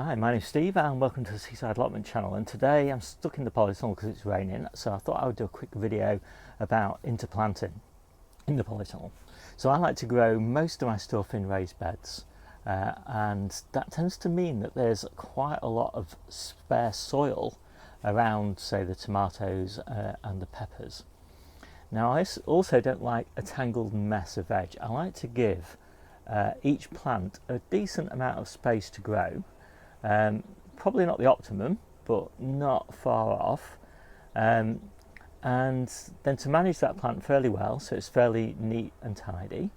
Hi, my name's Steve and welcome to the Seaside Allotment channel, and today I'm stuck in the polytunnel because it's raining, so I thought I would do a quick video about interplanting in the polytunnel. So I like to grow most of my stuff in raised beds, and that tends to mean that there's quite a lot of spare soil around, say, the tomatoes and the peppers. Now I also don't like a tangled mess of veg. I like to give each plant a decent amount of space to grow. Probably not the optimum, but not far off, and then to manage that plant fairly well so it's fairly neat and tidy,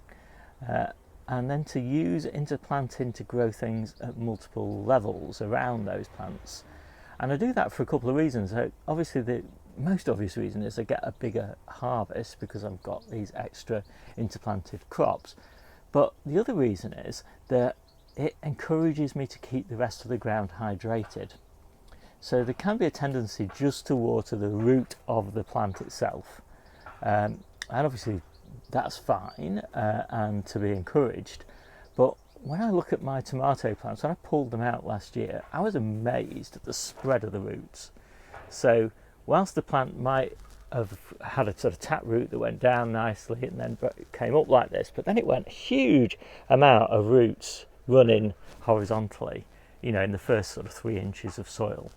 and then to use interplanting to grow things at multiple levels around those plants. And I do that for a couple of reasons. Obviously the most obvious reason is I get a bigger harvest because I've got these extra interplanted crops, but the other reason is that it encourages me to keep the rest of the ground hydrated. So there can be a tendency just to water the root of the plant itself, and obviously that's fine and to be encouraged. But when I look at my tomato plants, when I pulled them out last year, I was amazed at the spread of the roots. So whilst the plant might have had a sort of tap root that went down nicely and then came up like this, but then it went a huge amount of roots running horizontally, you know, in the first sort of 3 inches of soil.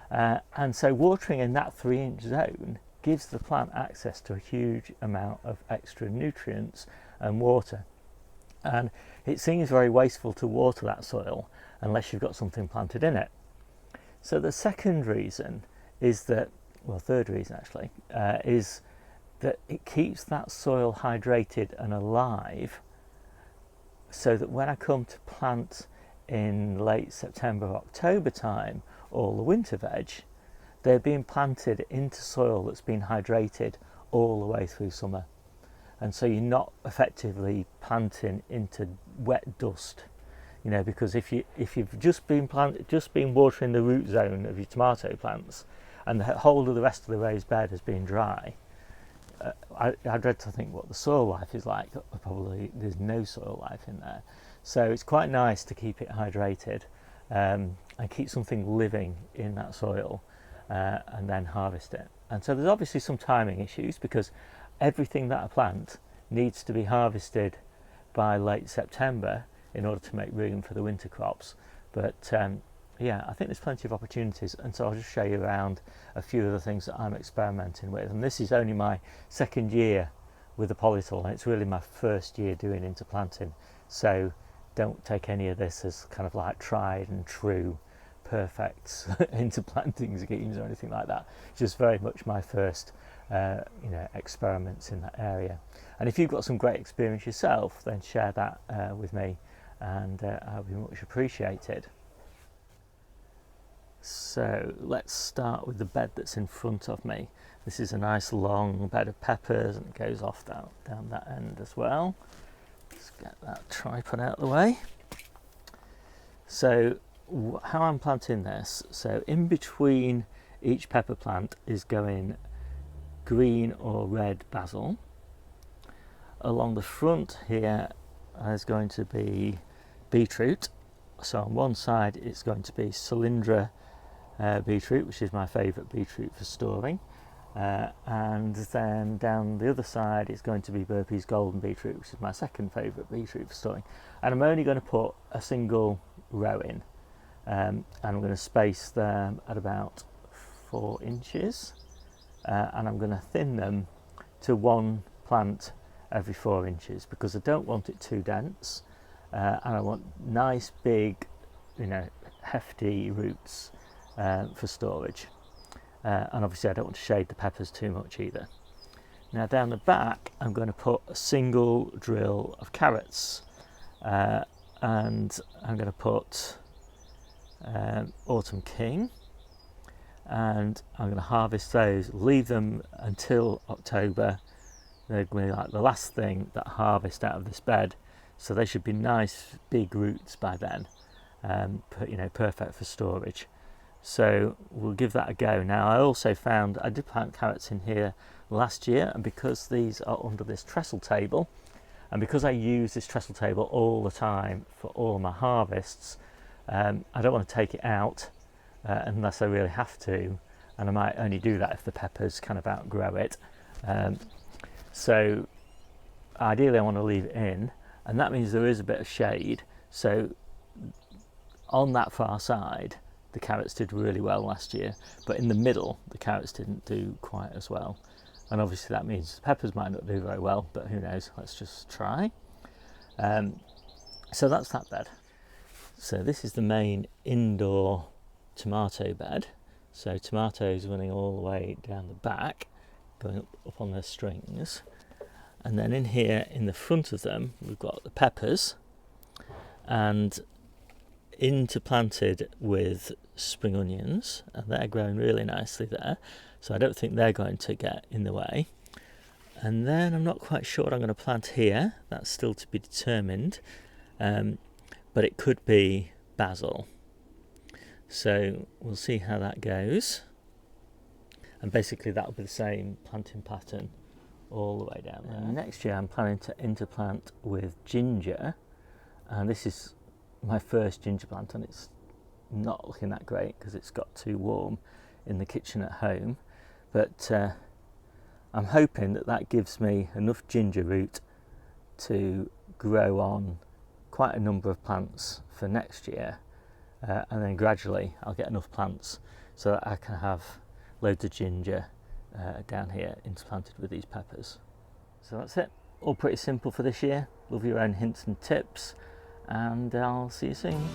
And so watering in that 3-inch zone gives the plant access to a huge amount of extra nutrients and water. And it seems very wasteful to water that soil unless you've got something planted in it. So the second reason is that, well, third reason actually, is that it keeps that soil hydrated and alive, so that when I come to plant in late September, October time, all the winter veg, they're being planted into soil that's been hydrated all the way through summer. And so you're not effectively planting into wet dust, you know, because if you've just been watering the root zone of your tomato plants and the whole of the rest of the raised bed has been dry, I dread to think what the soil life is like. Probably there's no soil life in there. So it's quite nice to keep it hydrated and keep something living in that soil and then harvest it. And so there's obviously some timing issues because everything that I plant needs to be harvested by late September in order to make room for the winter crops. But yeah, I think there's plenty of opportunities, and so I'll just show you around a few of the things that I'm experimenting with. And this is only my second year with the polytunnel, and it's really my first year doing interplanting, so don't take any of this as kind of like tried and true perfect interplanting schemes or anything like that. It's just very much my first experiments in that area. And if you've got some great experience yourself, then share that with me, and I'll be much appreciated. So let's start with the bed that's in front of me. This is a nice long bed of peppers, and it goes off down that end as well. Let's get that tripod out of the way. So how I'm planting this, so in between each pepper plant is going green or red basil. Along the front here is going to be beetroot. So on one side it's going to be Cylindra beetroot, which is my favourite beetroot for storing, and then down the other side is going to be Burpee's golden beetroot, which is my second favourite beetroot for storing. And I'm only going to put a single row in, and I'm going to space them at about 4 inches, and I'm going to thin them to one plant every 4 inches because I don't want it too dense, and I want nice big, hefty roots for storage, and obviously I don't want to shade the peppers too much either. Now down the back I'm going to put a single drill of carrots, and I'm going to put Autumn King, and I'm going to harvest those, leave them until October. They're going to be like the last thing that I harvest out of this bed, so they should be nice big roots by then, perfect for storage. So we'll give that a go. Now I also found I did plant carrots in here last year, and because these are under this trestle table, and because I use this trestle table all the time for all my harvests, I don't want to take it out unless I really have to, and I might only do that if the peppers kind of outgrow it. So ideally I want to leave it in, and that means there is a bit of shade. So on that far side the carrots did really well last year, but in the middle the carrots didn't do quite as well, and obviously that means the peppers might not do very well, but who knows, let's just try. So that's that bed. So this is the main indoor tomato bed. So tomatoes running all the way down the back, going up on their strings, and then in here in the front of them we've got the peppers, and interplanted with spring onions, and they're growing really nicely there, so I don't think they're going to get in the way. And then I'm not quite sure what I'm going to plant here, that's still to be determined, but it could be basil, so we'll see how that goes. And basically that'll be the same planting pattern all the way down there. Next year I'm planning to interplant with ginger, and this is my first ginger plant, and it's not looking that great because it's got too warm in the kitchen at home, but I'm hoping that that gives me enough ginger root to grow on quite a number of plants for next year, and then gradually I'll get enough plants so that I can have loads of ginger down here interplanted with these peppers. So that's it, all pretty simple for this year. Love your own hints and tips, and I'll see you soon.